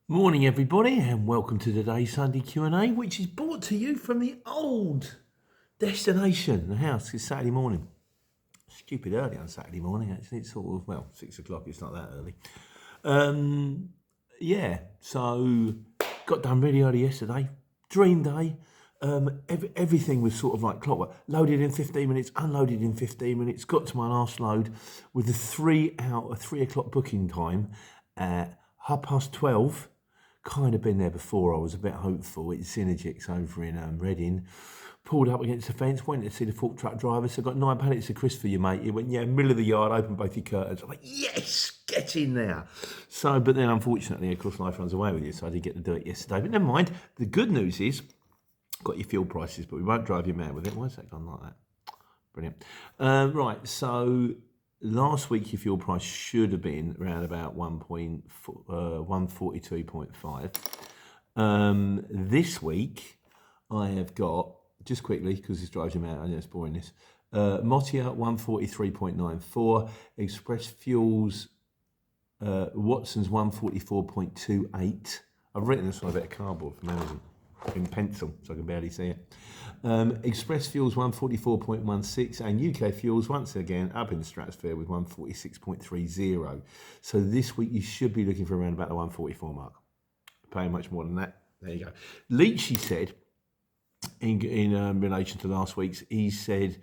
Morning everybody and welcome to today's Sunday Q&A, which is brought to you from the old destination, the house. It's Saturday morning. Stupid early on Saturday morning actually. It's sort of, 6 o'clock, it's not that early. So got done really early yesterday. Dream day. Everything was sort of like clockwork. Loaded in 15 minutes, unloaded in 15 minutes, got to my last load with a 3 o'clock booking time at 12:30. Kind of been there before. I was a bit hopeful. It's Synergics over in Reading. Pulled up against the fence, went to see the fork truck driver. So I got 9 pallets of crisps for you, mate. He went, yeah, middle of the yard, open both your curtains. I'm like, yes, get in there. So, but then unfortunately, of course, life runs away with you. So I did get to do it yesterday. But never mind. The good news is, got your fuel prices, but we won't drive you mad with it. Why is that gone like that? Brilliant. Right, so last week your fuel price should have been around about 142.5. This week I have got, just quickly, because this drives you mad, I know it's boring this, Motia 143.94, Express Fuels, Watson's 144.28. I've written this on a bit of cardboard from Amazon in pencil, so I can barely see it. Express Fuels 144.16 and UK Fuels once again up in the stratosphere with 146.30. So this week you should be looking for around about the 144 mark. Paying much more than that. There you go. Leachy said in relation to last week's, he said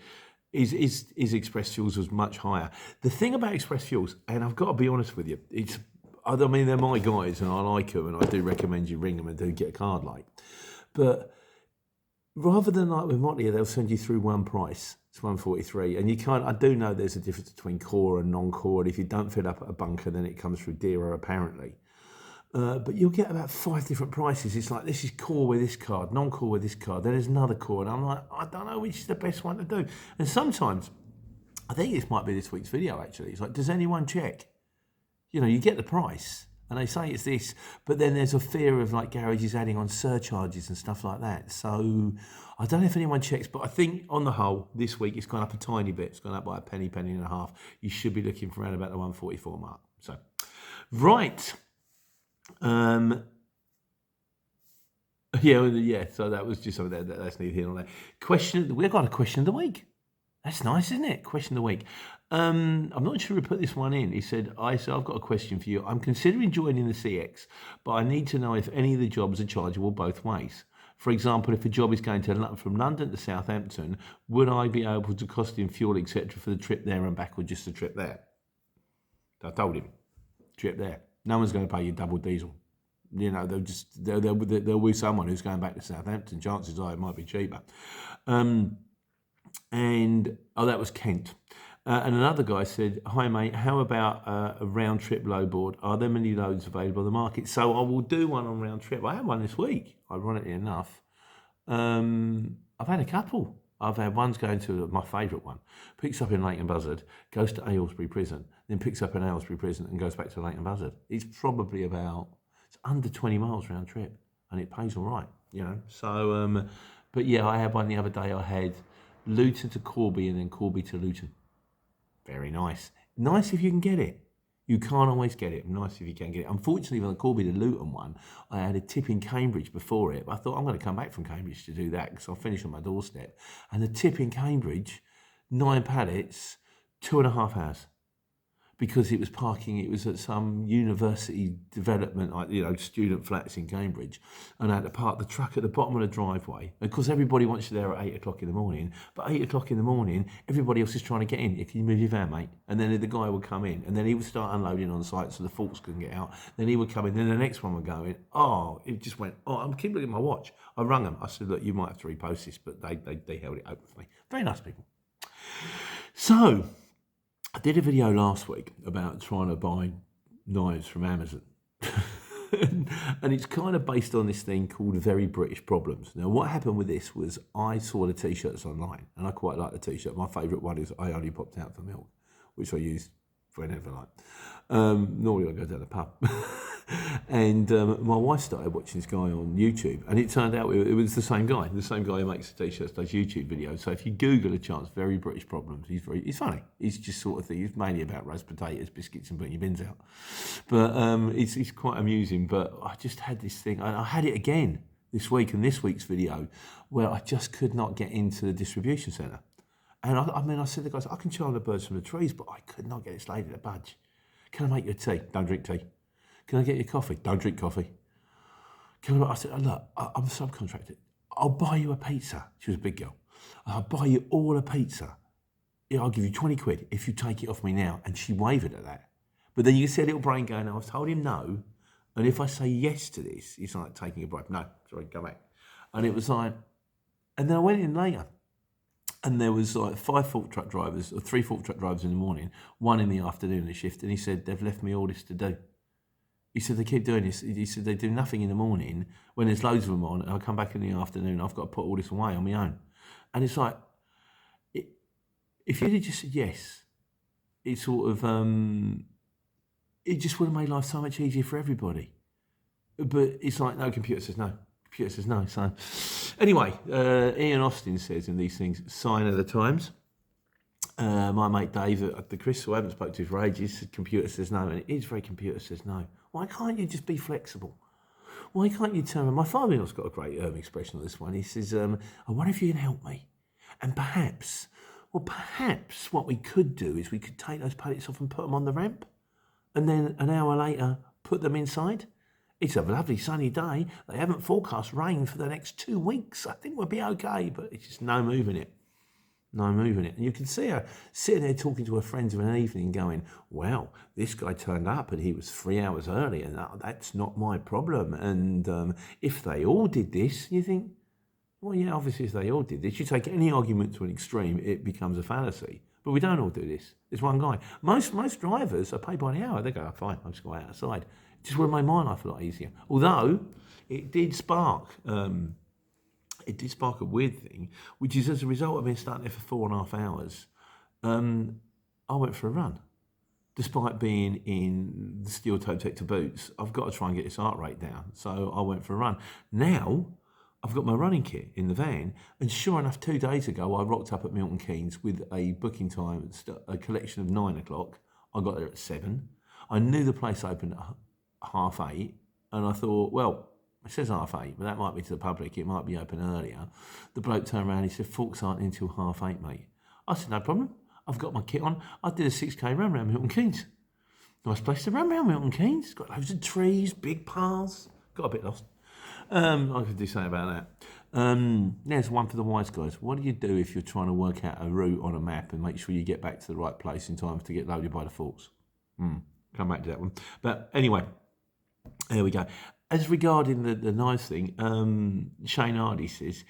his Express Fuels was much higher. The thing about Express Fuels, and I've got to be honest with you, I mean, they're my guys and I like them and I do recommend you ring them and do get a card like. But rather than like with Motley, they'll send you through one price. It's 143. And you can't, I do know there's a difference between core and non-core. And if you don't fill up at a bunker, then it comes through dearer apparently. But you'll get about 5 different prices. It's like, this is core with this card, non-core with this card. Then there's another core. And I'm like, I don't know which is the best one to do. And sometimes, I think this might be this week's video actually. It's like, does anyone check? You know, you get the price and they say it's this, but then there's a fear of like garages adding on surcharges and stuff like that. So I don't know if anyone checks, but I think on the whole, this week it's gone up a tiny bit. It's gone up by a penny and a half. You should be looking for around about the 144 mark. So, right. So that was just something that's neither here nor there. We've got a question of the week. That's nice, isn't it? Question of the week. I'm not sure who put this one in. He said, I've got a question for you. I'm considering joining the CX, but I need to know if any of the jobs are chargeable both ways. For example, if a job is going from London to Southampton, would I be able to cost him fuel, etc., for the trip there and back, or just the trip there? I told him, trip there. No one's going to pay you double diesel. You know, there'll be someone who's going back to Southampton. Chances are it might be cheaper. That was Kent. And another guy said, hi mate, how about a round trip load board? Are there many loads available on the market? So I will do one on round trip. I had one this week, ironically enough. I've had a couple. I've had one's going to my favourite one. Picks up in Leighton Buzzard, goes to Aylesbury Prison, then picks up in Aylesbury Prison and goes back to Leighton Buzzard. It's probably it's under 20 miles round trip and it pays all right, you know. So, but yeah, I had one the other day. I had Luton to Corby and then Corby to Luton. Very nice. Nice if you can get it. You can't always get it. Nice if you can get it. Unfortunately, on the Corby to Luton one, I had a tip in Cambridge before it. But I thought I'm going to come back from Cambridge to do that because I'll finish on my doorstep. And the tip in Cambridge, 9 pallets, 2.5 hours. Because it was parking, it was at some university development, like, you know, student flats in Cambridge. And I had to park the truck at the bottom of the driveway. Of course, everybody wants you there at 8 o'clock in the morning. But 8 o'clock in the morning, everybody else is trying to get in. Can you move your van, mate? And then the guy would come in. And then he would start unloading on site so the forks couldn't get out. Then he would come in. Then the next one would go in. It just went, I keep looking at my watch. I rung them. I said, look, you might have to repost this. But they held it open for me. Very nice people. So I did a video last week about trying to buy knives from Amazon. And it's kind of based on this thing called Very British Problems. Now, what happened with this was I saw the T-shirts online, and I quite like the T-shirt. My favourite one is I only popped out for milk, which I use whenever like. Normally I go down the pub. And my wife started watching this guy on YouTube, and it turned out it was the same guy who makes the t-shirts, does YouTube videos. So if you Google a chance, Very British Problems, he's funny. He's just sort of thing. He's mainly about roast potatoes, biscuits, and putting your bins out. But it's quite amusing. But I just had this thing. I had it again this week in this week's video, where I just could not get into the distribution centre. And I said to the guys, I can charm the birds from the trees, but I could not get this lady to budge. Can I make you a tea? Don't drink tea. Can I get you coffee? Don't drink coffee. I said, look, I'm subcontracted. I'll buy you a pizza. She was a big girl. I'll buy you all a pizza. Yeah, I'll give you 20 quid if you take it off me now. And she wavered at that. But then you see a little brain going, I've told him no. And if I say yes to this, it's like taking a bribe. No, sorry, go back. And it was like, and then I went in later. And there was like 5 fork truck drivers, or 3 fork truck drivers in the morning, 1 in the afternoon, the shift. And he said, they've left me all this to do. He said, they keep doing this. He said, they do nothing in the morning when there's loads of them on, and I come back in the afternoon, I've got to put all this away on my own. And it's like, if you'd have just said yes, it sort of, it just would have made life so much easier for everybody. But it's like, no, computer says no. Computer says no. So anyway, Ian Austin says in these things, sign of the times. My mate Dave at the Chris, who I haven't spoken to for ages, said computer says no, and it is very computer says no. Why can't you just be flexible? Why can't you turn around? My father-in-law's got a great expression on this one. He says, I wonder if you can help me. And perhaps what we could do is we could take those pallets off and put them on the ramp, and then an hour later put them inside. It's a lovely sunny day. They haven't forecast rain for the next 2 weeks. I think we'll be okay, but it's just no moving it. No moving it. And you can see her sitting there talking to her friends of an evening going, well, this guy turned up and he was 3 hours early, and that's not my problem. And if they all did this, you think, well, yeah, obviously if they all did this, you take any argument to an extreme, it becomes a fallacy. But we don't all do this. There's one guy. Most drivers are paid by the hour. They go, oh, fine, I'll just go outside. It just would have made my life a lot easier. Although it did spark a weird thing, which is as a result of being stuck there for 4.5 hours, I went for a run. Despite being in the steel toe protector boots, I've got to try and get this heart rate down. So I went for a run. Now, I've got my running kit in the van, and sure enough, 2 days ago, I rocked up at Milton Keynes with a booking time, a collection of 9 o'clock. I got there at 7. I knew the place opened at 8:30, and I thought, well, it says 8:30, but that might be to the public. It might be open earlier. The bloke turned around, he said, forks aren't until 8:30, mate. I said, no problem. I've got my kit on. I did a 6K run around Milton Keynes. Nice place to run around Milton Keynes. Got loads of trees, big paths. Got a bit lost. I could do something about that. There's one for the wise guys. What do you do if you're trying to work out a route on a map and make sure you get back to the right place in time to get loaded by the forks? Come back to that one. But anyway, there we go. As regarding the nice thing, Shane Hardy says,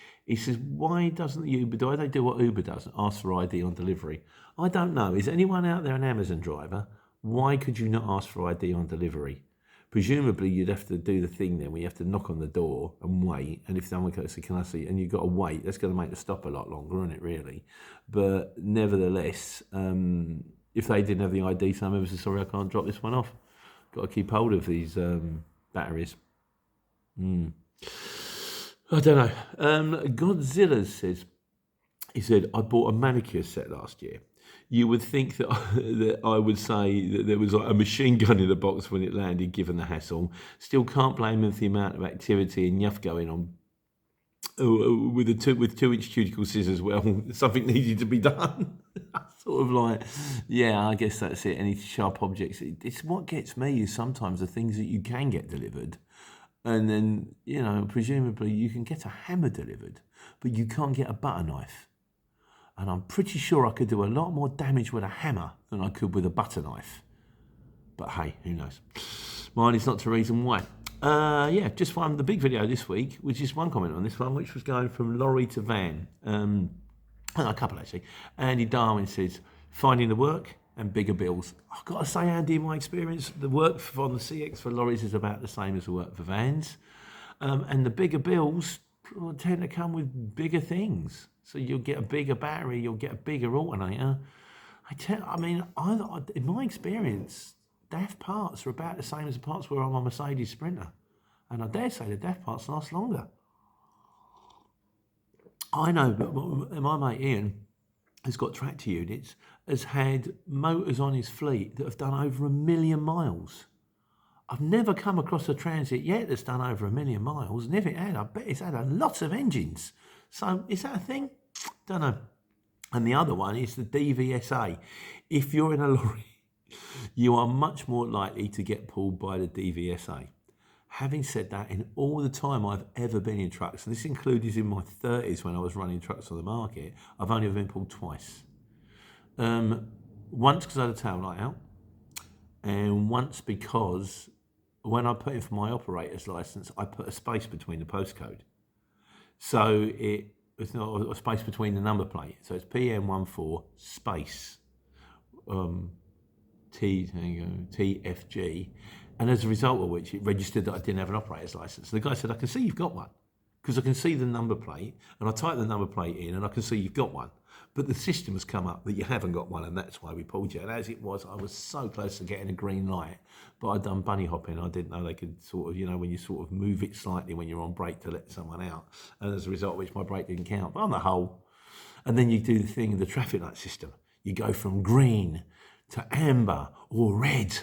why doesn't Uber, they do what Uber does, ask for ID on delivery? I don't know. Is anyone out there an Amazon driver? Why could you not ask for ID on delivery? Presumably, you'd have to do the thing then where you have to knock on the door and wait. And if someone goes, can I see? And you've got to wait. That's going to make the stop a lot longer, isn't it, really? But nevertheless, if they didn't have the ID, some members are sorry, I can't drop this one off. Got to keep hold of these batteries. I don't know. Godzilla says, he said, I bought a manicure set last year. You would think that I would say that there was like a machine gun in the box when it landed, given the hassle. Still can't blame them for the amount of activity and yuff going on. With 2-inch cuticle scissors, well, something needed to be done. Sort of like, yeah, I guess that's it. Any sharp objects. It's what gets me is sometimes the things that you can get delivered. And then, presumably you can get a hammer delivered, but you can't get a butter knife. And I'm pretty sure I could do a lot more damage with a hammer than I could with a butter knife. But hey, who knows? Mine is not the reason why. Just one, the big video this week, which is one comment on this one, which was going from lorry to van. A couple actually. Andy Darwin says, finding the work and bigger bills. I've got to say, Andy, in my experience, the work on the CX for lorries is about the same as the work for vans. And the bigger bills tend to come with bigger things. So you'll get a bigger battery, you'll get a bigger alternator. In my experience, DAF parts are about the same as the parts were on my Mercedes Sprinter. And I dare say the DAF parts last longer. I know, but my mate Ian has got tractor units, has had motors on his fleet that have done over 1 million miles. I've never come across a Transit yet that's done over 1 million miles, and if it had, I bet it's had a lot of engines. So is that a thing? Don't know. And the other one is the DVSA. If you're in a lorry, you are much more likely to get pulled by the DVSA. Having said that, in all the time I've ever been in trucks, and this included in my 30s when I was running trucks on the market, I've only ever been pulled twice. Once because I had a tail light out, and once because when I put in for my operator's license, I put a space between the postcode. So it's not a space between the number plate. So it's PM14 space TFG. And as a result of which, it registered that I didn't have an operator's license. So the guy said, I can see you've got one, because I can see the number plate, and I type the number plate in, and I can see you've got one. But the system has come up that you haven't got one, and that's why we pulled you. And as it was, I was so close to getting a green light, but I'd done bunny hopping. I didn't know they could sort of, when you sort of move it slightly when you're on brake to let someone out. And as a result of which, my brake didn't count. But on the whole, and then you do the thing, the traffic light system. You go from green to amber or red,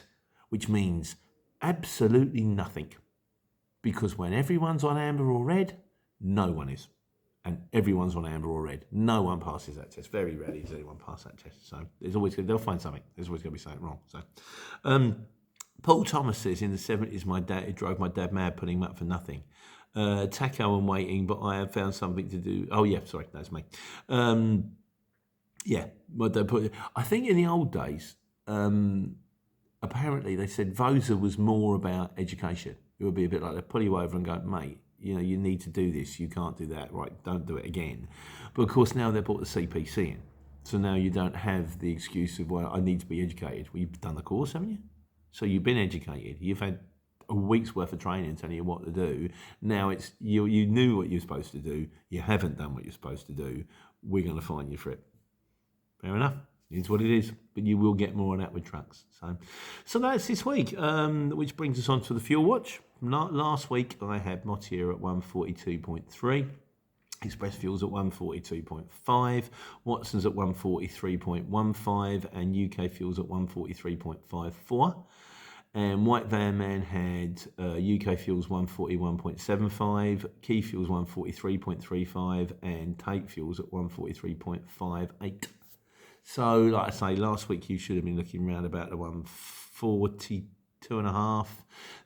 which means absolutely nothing, because when everyone's on amber or red, no one is, and everyone's on amber or red, no one passes that test. Very rarely does anyone pass that test. So they'll find something. There's always going to be something wrong. So, Paul Thomas says in the 70s, it drove my dad mad putting him up for nothing. Taco and waiting, but I have found something to do. Oh yeah, sorry, that's me. Yeah, my dad put. I think in the old days. Apparently they said Vosa was more about education. It would be a bit like they pull you over and go, mate, you need to do this, you can't do that, right, don't do it again. But of course now they've brought the CPC in. So now you don't have the excuse of, well, I need to be educated. Well, you've done the course, haven't you? So you've been educated. You've had a week's worth of training telling you what to do. Now it's you knew what you're supposed to do. You haven't done what you're supposed to do. We're going to fine you for it. Fair enough. It's what it is, but you will get more on that with trucks. So that's this week, which brings us on to the fuel watch. Last week I had Motier at 142.3, Express Fuels at 142.5, Watson's at 143.15, and UK Fuels at 143.54. And White Van Man had UK Fuels 141.75, Key Fuels 143.35, and Tate Fuels at 143.58. So, like I say, last week you should have been looking around about the 142.5.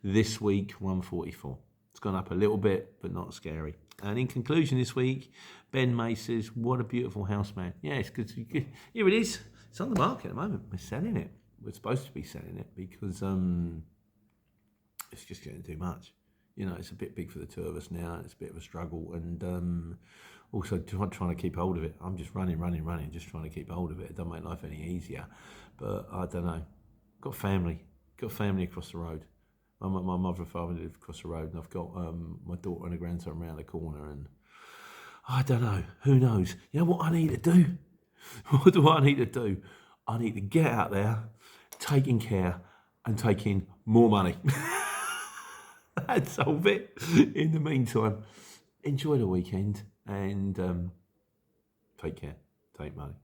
This week, 144. It's gone up a little bit, but not scary. And in conclusion this week, Ben May says, what a beautiful house, man. Yeah, it's good. Here it is. It's on the market at the moment. We're selling it. We're supposed to be selling it because it's just getting too much. It's a bit big for the two of us now. It's a bit of a struggle. And also trying to keep hold of it. I'm just running, just trying to keep hold of it. It doesn't make life any easier. But I don't know. Got family across the road. My mother and father live across the road, and I've got my daughter and a grandson around the corner. And I don't know. Who knows? You know what I need to do? What do I need to do? I need to get out there, taking care, and taking more money. That'd solve it. In the meantime, enjoy the weekend and take care, take money.